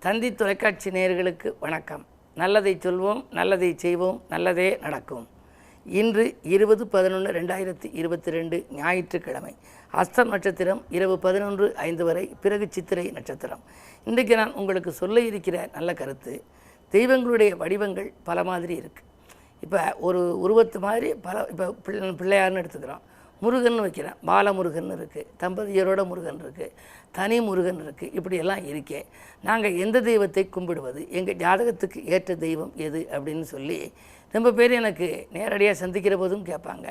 தந்தி தொலைக்காட்சி நேயர்களுக்கு வணக்கம். நல்லதை சொல்வோம், நல்லதை செய்வோம், நல்லதே நடக்கும். இன்று 20/11/2022 ஞாயிற்றுக்கிழமை. அஸ்தம் நட்சத்திரம் இரவு 11:05 வரை, பிறகு சித்திரை நட்சத்திரம். இன்றைக்கு நான் உங்களுக்கு சொல்ல இருக்கிற நல்ல கருத்து, தெய்வங்களுடைய வடிவங்கள் பல மாதிரி இருக்குது. இப்போ ஒரு உருவத்து மாதிரி இப்போ பிள்ளையார்னு எடுத்துக்கிறோம், முருகன் வைக்கிறேன், பாலமுருகன் இருக்குது, தம்பதியரோட முருகன் இருக்குது, தனி முருகன் இருக்குது. இப்படியெல்லாம் இருக்கே, நாங்கள் எந்த தெய்வத்தை கும்பிடுவது, எங்கள் ஜாதகத்துக்கு ஏற்ற தெய்வம் எது அப்படின்னு சொல்லி ரொம்ப பேர் எனக்கு நேரடியாக சந்திக்கிற போதும் கேட்பாங்க,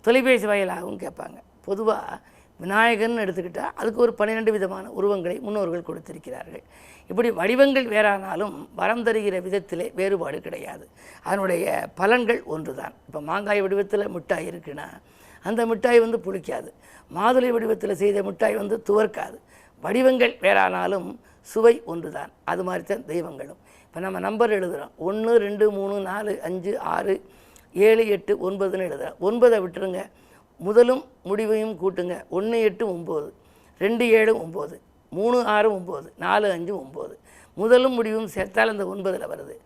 தொலைபேசி வாயிலாகவும் கேட்பாங்க. பொதுவாக விநாயகர்னு எடுத்துக்கிட்டால் அதுக்கு ஒரு 12 விதமான உருவங்களை முன்னோர்கள் கொடுத்திருக்கிறார்கள். இப்படி வடிவங்கள் வேறானாலும் வரம் தருகிற விதத்திலே வேறுபாடு கிடையாது. அதனுடைய பலன்கள் ஒன்று தான். இப்போ மாங்காய் வடிவத்தில் மிட்டாய் இருக்குன்னா அந்த மிட்டாய் புளிக்காது, மாதுளை வடிவத்தில் செய்த மிட்டாய் துவர்க்காது. வடிவங்கள் வேறானாலும் சுவை ஒன்று தான். அது மாதிரி தான் தெய்வங்களும். இப்போ நம்ம நம்பர் எழுதுகிறோம், 1 2 3 4 5 6 7 8 9ன்னு எழுதுகிறோம். 9 விட்டுருங்க, முதலும் முடிவையும் கூட்டுங்க. 1 8 9, 2 7 9, 3 6 9, 4 5 9. முதலும் முடிவும் சேர்த்தால் அந்த 9ல் வருது.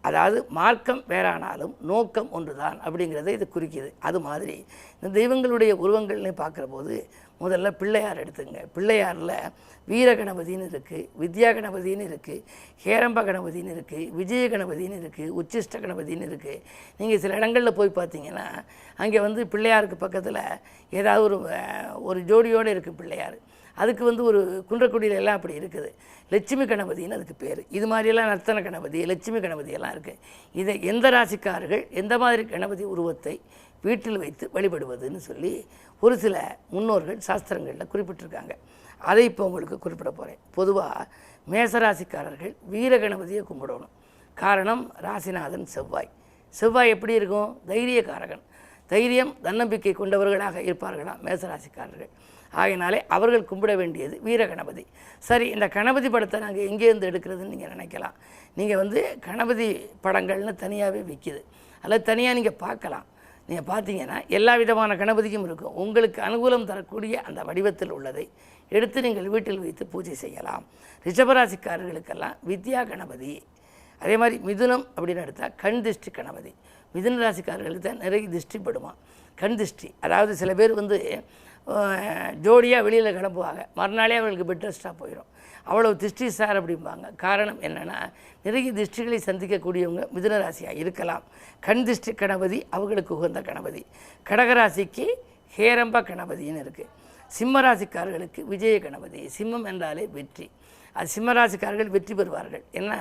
அதாவது மார்க்கம் வேறானாலும் நோக்கம் ஒன்று தான் அப்படிங்கிறத இது குறிக்கிது. அது மாதிரி இந்த தெய்வங்களுடைய உருவங்கள்னு பார்க்குற போது முதல்ல பிள்ளையார் எடுத்துங்க. பிள்ளையாரில் வீர கணபதினு இருக்குது, வித்யா கணபதினு இருக்குது, ஹேரம்ப கணபதினு இருக்குது, விஜய கணபதினு இருக்குது, உச்சிஷ்ட கணபதினு இருக்குது. நீங்கள் சில இடங்களில் போய் பார்த்தீங்கன்னா அங்கே பிள்ளையாருக்கு பக்கத்தில் ஏதாவது ஒரு ஜோடியோடு இருக்குது பிள்ளையார். அதுக்கு ஒரு குன்றக்குடியில் எல்லாம் அப்படி இருக்குது. லட்சுமி கணபதின்னு அதுக்கு பேர். இது மாதிரியெல்லாம் நர்த்தன கணபதி, லட்சுமி கணபதியெல்லாம் இருக்குது. இதை எந்த ராசிக்காரர்கள் எந்த மாதிரி கணபதி உருவத்தை வீட்டில் வைத்து வழிபடுவதுன்னு சொல்லி ஒரு சில முன்னோர்கள் சாஸ்திரங்களில் குறிப்பிட்டிருக்காங்க. அதை இப்போ உங்களுக்கு குறிப்பிட போகிறேன். பொதுவாக மேசராசிக்காரர்கள் வீர கணபதியை கும்பிடணும். காரணம், ராசிநாதன் செவ்வாய். செவ்வாய் எப்படி இருக்கும்? தைரியக்காரகன். தைரியம் தன்னம்பிக்கை கொண்டவர்களாக இருப்பார்களாம் மேசராசிக்காரர்கள். ஆகையினாலே அவர்கள் கும்பிட வேண்டியது வீர கணபதி. சரி, இந்த கணபதி படத்தை நாங்கள் எங்கேருந்து எடுக்கிறதுன்னு நீங்கள் நினைக்கலாம். நீங்கள் கணபதி படங்கள்னு தனியாகவே விற்கிது, அல்லது தனியாக நீங்கள் பார்க்கலாம். நீங்கள் பார்த்தீங்கன்னா எல்லா விதமான கணபதியும் இருக்கும். உங்களுக்கு அனுகூலம் தரக்கூடிய அந்த வடிவத்தில் உள்ளதை எடுத்து நீங்கள் வீட்டில் வைத்து பூஜை செய்யலாம். ரிஷபராசிக்காரர்களுக்கெல்லாம் வித்யா கணபதி. அதே மாதிரி மிதுனம் அப்படின்னு எடுத்தால் கண் திருஷ்டி கணபதி. மிதுன ராசிக்காரர்களுக்கு தான் நிறைய திருஷ்டிப்படுமா, கண் திருஷ்டி. அதாவது சில பேர் ஜோடியாக வெளியில் கிளம்புவாங்க, மறுநாளே அவங்களுக்கு பெட் ரெஸ்ட்டாக போயிடும். அவ்வளவு திருஷ்டி சார் அப்படிம்பாங்க. காரணம் என்னென்னா, நிறைய திருஷ்டிகளை சந்திக்கக்கூடியவங்க மிதுன ராசியாக இருக்கலாம். கண் திருஷ்டி கணபதி அவங்களுக்கு உகந்த கணபதி. கடகராசிக்கு ஹேரம்ப கணபதின்னு இருக்குது. சிம்மராசிக்காரர்களுக்கு விஜய கணபதி. சிம்மம் என்றாலே வெற்றி. அது சிம்மராசிக்காரர்கள் வெற்றி பெறுவார்கள். ஏன்னா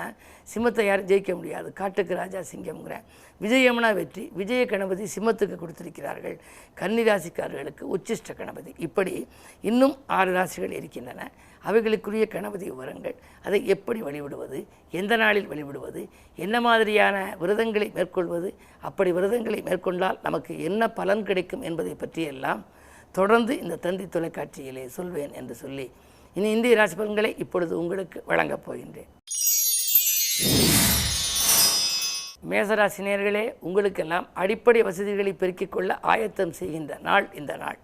சிம்மத்தை யாரும் ஜெயிக்க முடியாது, காட்டுக்கு ராஜா சிங்கம்ங்கிறேன். விஜயம்னா வெற்றி. விஜய கணபதி சிம்மத்துக்கு கொடுத்திருக்கிறார்கள். கன்னிராசிக்காரர்களுக்கு உச்சிஷ்ட கணபதி. இப்படி இன்னும் 6 ராசிகள் இருக்கின்றன. அவைகளுக்குரிய கணபதி விவரங்கள், அதை எப்படி வழிபடுவது, எந்த நாளில் வழிபடுவது, என்ன மாதிரியான விரதங்களை மேற்கொள்வது, அப்படி விரதங்களை மேற்கொண்டால் நமக்கு என்ன பலன் கிடைக்கும் என்பதை பற்றியெல்லாம் தொடர்ந்து இந்த தந்தி தொலைக்காட்சியிலே சொல்வேன் என்று சொல்லி இனி இந்திய ராசி பலன்களை இப்பொழுது உங்களுக்கு வழங்கப் போகின்றேன். மேசராசி நேயர்களே, உங்களுக்கெல்லாம் அடிப்படை வசதிகளை பெருக்கிக் கொள்ள ஆயத்தம் செய்கின்ற நாள் இந்த நாள்.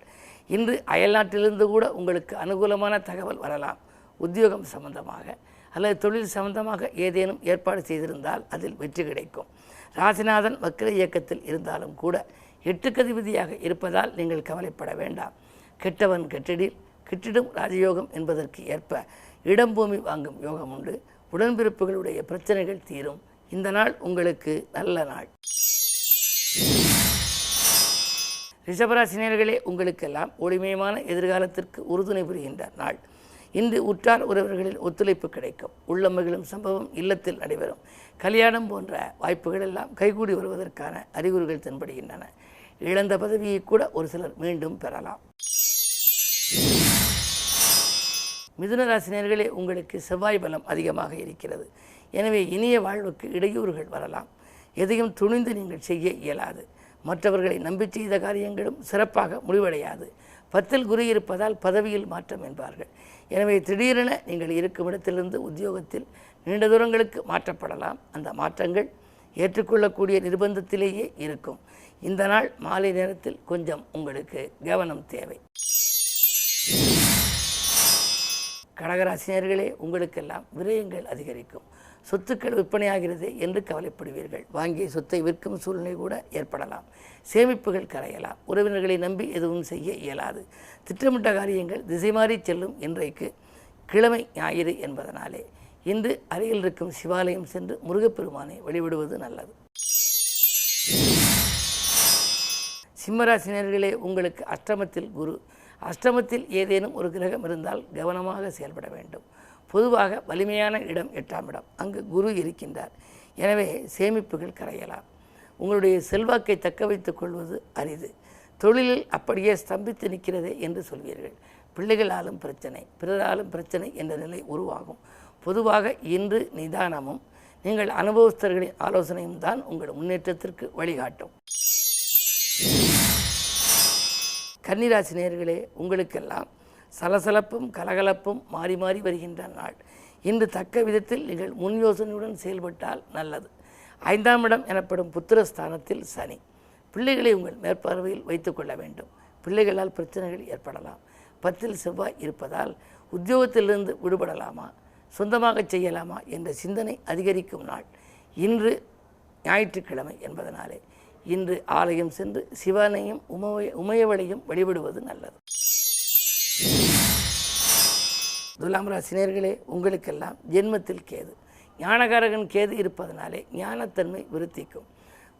இன்று அயல்நாட்டிலிருந்து கூட உங்களுக்கு அனுகூலமான தகவல் வரலாம். உத்தியோகம் சம்பந்தமாக அல்லது தொழில் சம்பந்தமாக ஏதேனும் ஏற்பாடு செய்திருந்தால் அதில் வெற்றி கிடைக்கும். ராசிநாதன் வக்ர இயக்கத்தில் இருந்தாலும் கூட 8க்கு அதிபதியாக இருப்பதால் நீங்கள் கவலைப்பட வேண்டாம். கெட்டவன் கெட்டிடில் கிட்டிடும் ராஜயோகம் என்பதற்கு ஏற்ப இடம் பூமி வாங்கும் யோகம் உண்டு. உடன்பிறப்புகளுடைய பிரச்சனைகள் தீரும். இந்த நாள் உங்களுக்கு நல்ல நாள். ரிஷபராசினியர்களே, உங்களுக்கெல்லாம் ஒளிமயமான எதிர்காலத்திற்கு உறுதுணை புரிகின்ற நாள். இன்று உற்றார் உறவர்களில் ஒத்துழைப்பு கிடைக்கும். உள்ளமகிழும் சம்பவம் இல்லத்தில் நடைபெறும். கல்யாணம் போன்ற வாய்ப்புகள் எல்லாம் கைகூடி வருவதற்கான அறிகுறிகள் தென்படுகின்றன. இழந்த பதவியை கூட ஒரு சிலர் மீண்டும் பெறலாம். மிதுன ராசினியர்களே, உங்களுக்கு செவ்வாய் பலம் அதிகமாக இருக்கிறது. எனவே இனிய வாழ்வுக்கு இடையூறுகள் வரலாம். எதையும் துணிந்து நீங்கள் செய்ய இயலாது. மற்றவர்களை நம்பி செய்த காரியங்களும் சிறப்பாக முடிவடையாது. 10ல் குரு இருப்பதால் பதவியில் மாற்றம் என்பார்கள். எனவே திடீரென நீங்கள் இருக்கும் இடத்திலிருந்து உத்தியோகத்தில் நீண்ட தூரங்களுக்கு மாற்றப்படலாம். அந்த மாற்றங்கள் ஏற்றுக்கொள்ளக்கூடிய நிர்பந்தத்திலேயே இருக்கும். இந்த நாள் மாலை நேரத்தில் கொஞ்சம் உங்களுக்கு கவனம் தேவை. கடகராசினியர்களே, உங்களுக்கெல்லாம் விரயங்கள் அதிகரிக்கும். சொத்துக்கள் விற்பனையாகிறது என்று கவலைப்படுவீர்கள். வாங்கிய சொத்தை விற்கும் சூழ்நிலை கூட ஏற்படலாம். சேமிப்புகள் கரையலாம். உறவினர்களை நம்பி எதுவும் செய்ய இயலாது. திட்டமிட்ட காரியங்கள் திசை மாறி செல்லும். இன்றைக்கு கிழமை ஞாயிறு என்பதனாலே இன்று அருகில் இருக்கும் சிவாலயம் சென்று முருகப்பெருமானை வழிபடுவது நல்லது. சிம்மராசினியர்களே, உங்களுக்கு அஷ்டமத்தில் குரு. அஷ்டமத்தில் ஏதேனும் ஒரு கிரகம் இருந்தால் கவனமாக செயல்பட வேண்டும். பொதுவாக வலிமையான இடம் 8ஆம் இடம். அங்கு குரு இருக்கின்றார். எனவே சேமிப்புகள் கரையலாம். உங்களுடைய செல்வாக்கை தக்க வைத்துக் கொள்வது அரிது. தொழிலில் அப்படியே ஸ்தம்பித்து நிற்கிறதே என்று சொல்வீர்கள். பிள்ளைகளாலும் பிரச்சனை, பிறராலும் பிரச்சனை என்ற நிலை உருவாகும். பொதுவாக இன்று நிதானமும் நீங்கள் அனுபவஸ்தர்களின் ஆலோசனையும் தான் உங்கள் முன்னேற்றத்திற்கு வழிகாட்டும். கன்னிராசி நேயர்களே, உங்களுக்கெல்லாம் சலசலப்பும் கலகலப்பும் மாறி மாறி வருகின்ற நாள். இன்று தக்க விதத்தில் நீங்கள் முன் யோசனையுடன் செயல்பட்டால் நல்லது. 5ஆம் இடம் எனப்படும் புத்திரஸ்தானத்தில் சனி. பிள்ளைகளை உங்கள் மேற்பார்வையில் வைத்து கொள்ள வேண்டும். பிள்ளைகளால் பிரச்சனைகள் ஏற்படலாம். 10ல் செவ்வாய் இருப்பதால் உத்தியோகத்திலிருந்து விடுபடலாமா, சொந்தமாக செய்யலாமா என்ற சிந்தனை அதிகரிக்கும் நாள். இன்று ஞாயிற்றுக்கிழமை என்பதனாலே இன்று ஆலயம் சென்று சிவனையும் உமையவளையும் வழிபடுவது நல்லது. துலாம் ராசினியர்களே, உங்களுக்கெல்லாம் ஜென்மத்தில் கேது. ஞானகாரகன் கேது இருப்பதனாலே ஞானத்தன்மை விருத்திக்கும்.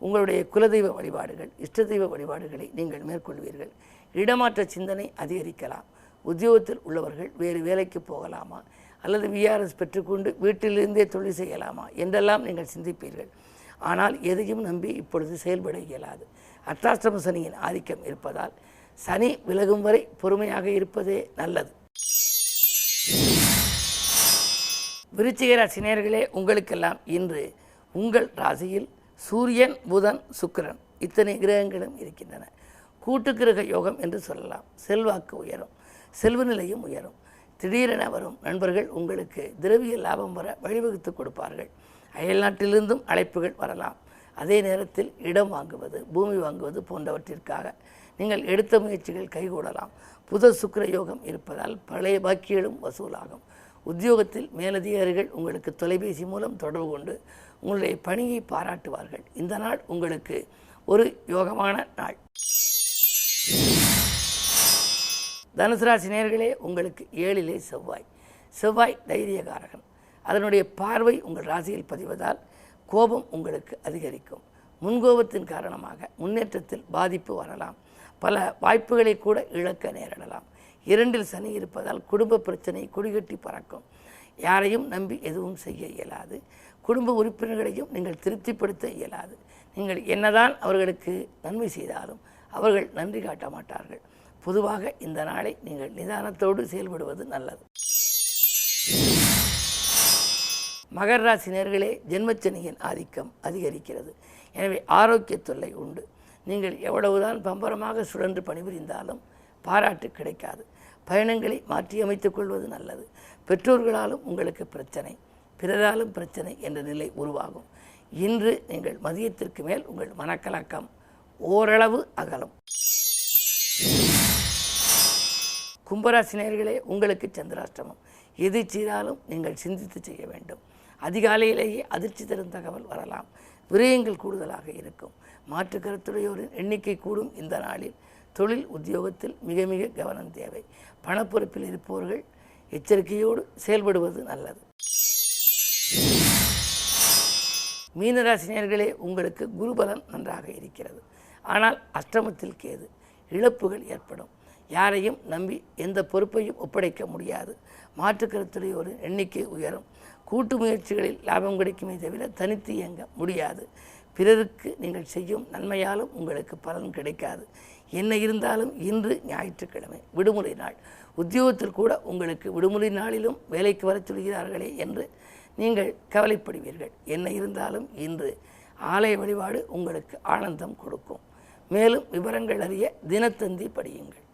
உங்களுடைய குலதெய்வ வழிபாடுகள், இஷ்ட தெய்வ வழிபாடுகளை நீங்கள் மேற்கொள்வீர்கள். இடமாற்ற சிந்தனை அதிகரிக்கலாம். உத்தியோகத்தில் உள்ளவர்கள் வேறு வேலைக்கு போகலாமா அல்லது விஆர்எஸ் பெற்றுக்கொண்டு வீட்டிலிருந்தே தொழில் செய்யலாமா என்றெல்லாம் நீங்கள் சிந்திப்பீர்கள். ஆனால் எதையும் நம்பி இப்பொழுது செயல்பட இயலாது. அஷ்டாஷ்டம சனியின் ஆதிக்கம் இருப்பதால் சனி விலகும் வரை பொறுமையாக இருப்பதே நல்லது. விருச்சிக ராசி நேயர்களே, உங்களுக்கெல்லாம் இன்று உங்கள் ராசியில் சூரியன், புதன், சுக்கிரன் இத்தனை கிரகங்களும் இருக்கின்றன. கூட்டு கிரக யோகம் என்று சொல்லலாம். செல்வாக்கு உயரும், செல்வ நிலையும் உயரும். திடீரென வரும் நண்பர்கள் உங்களுக்கு திரவிய லாபம் வர வழிவகுத்து கொடுப்பார்கள். அயல்நாட்டிலிருந்தும் அழைப்புகள் வரலாம். அதே நேரத்தில் இடம் வாங்குவது, பூமி வாங்குவது போன்றவற்றிற்காக நீங்கள் எடுத்த முயற்சிகள் கைகூடலாம். புத சுக்கிர யோகம் இருப்பதால் பழைய பாக்கிகளும் வசூலாகும். உத்தியோகத்தில் மேலதிகாரிகள் உங்களுக்கு தொலைபேசி மூலம் தொடர்பு கொண்டு உங்களுடைய பணியை பாராட்டுவார்கள். இந்த நாள் உங்களுக்கு ஒரு யோகமான நாள். தனுசு ராசி நேயர்களே, உங்களுக்கு 7லே செவ்வாய். செவ்வாய் தைரியகாரகன். அதனுடைய பார்வை உங்கள் ராசியில் பதிவதால் கோபம் உங்களுக்கு அதிகரிக்கும். முன்கோபத்தின் காரணமாக முன்னேற்றத்தில் பாதிப்பு வரலாம். பல வாய்ப்புகளை கூட இழக்க நேரிடலாம். 2ல் சனி இருப்பதால் குடும்ப பிரச்சனை கொடிகட்டி பறக்கும். யாரையும் நம்பி எதுவும் செய்ய இயலாது. குடும்ப உறுப்பினர்களையும் நீங்கள் திருப்திப்படுத்த இயலாது. நீங்கள் என்னதான் அவர்களுக்கு நன்மை செய்தாலும் அவர்கள் நன்றி காட்ட மாட்டார்கள். பொதுவாக இந்த நாளை நீங்கள் நிதானத்தோடு செயல்படுவது நல்லது. மகர ராசி நேயர்களே, ஜென்மச்சனியின் ஆதிக்கம் அதிகரிக்கிறது. எனவே ஆரோக்கிய தொல்லை உண்டு. நீங்கள் எவ்வளவுதான் பம்பரமாக சுழன்று பணிபுரிந்தாலும் பாராட்டு கிடைக்காது. பயணங்களை மாற்றியமைத்துக் கொள்வது நல்லது. பெற்றோர்களாலும் உங்களுக்கு பிரச்சனை, பிறராலும் பிரச்சனை என்ற நிலை உருவாகும். இன்று நீங்கள் மதியத்திற்கு மேல் உங்கள் மனக்கலக்கம் ஓரளவு அகலும். கும்பராசி நேயர்களே, உங்களுக்கு சந்திராஷ்டமம். எது செய்தாலும் நீங்கள் சிந்தித்து செய்ய வேண்டும். அதிகாலையிலேயே அதிர்ச்சி தரும் தகவல் வரலாம். விரயங்கள் கூடுதலாக இருக்கும். மாற்று கருத்துடையோரின் எண்ணிக்கை கூடும். இந்த நாளில் தொழில் உத்தியோகத்தில் மிக மிக கவனம் தேவை. பணப்பொறுப்பில் இருப்பவர்கள் எச்சரிக்கையோடு செயல்படுவது நல்லது. மீனராசினியர்களே, உங்களுக்கு குருபலன் நன்றாக இருக்கிறது. ஆனால் அஷ்டமத்தில் கேது. இழப்புகள் ஏற்படும். யாரையும் நம்பி எந்த பொறுப்பையும் ஒப்படைக்க முடியாது. மாற்று கருத்துடையோரின் எண்ணிக்கை உயரும். கூட்டு முயற்சிகளில் லாபம் கிடைக்குமே தவிர தனித்து இயங்க முடியாது. பிறருக்கு நீங்கள் செய்யும் நன்மையாலும் உங்களுக்கு பலன் கிடைக்காது. என்ன இருந்தாலும் இன்று ஞாயிற்றுக்கிழமை விடுமுறை நாள். உத்தியோகத்தில் கூட உங்களுக்கு விடுமுறை நாளிலும் வேலைக்கு வரச் சொல்கிறார்களே என்று நீங்கள் கவலைப்படுவீர்கள். என்ன இருந்தாலும் இன்று ஆலய வழிபாடு உங்களுக்கு ஆனந்தம் கொடுக்கும். மேலும் விவரங்கள் அறிய தினத்தந்தி படியுங்கள்.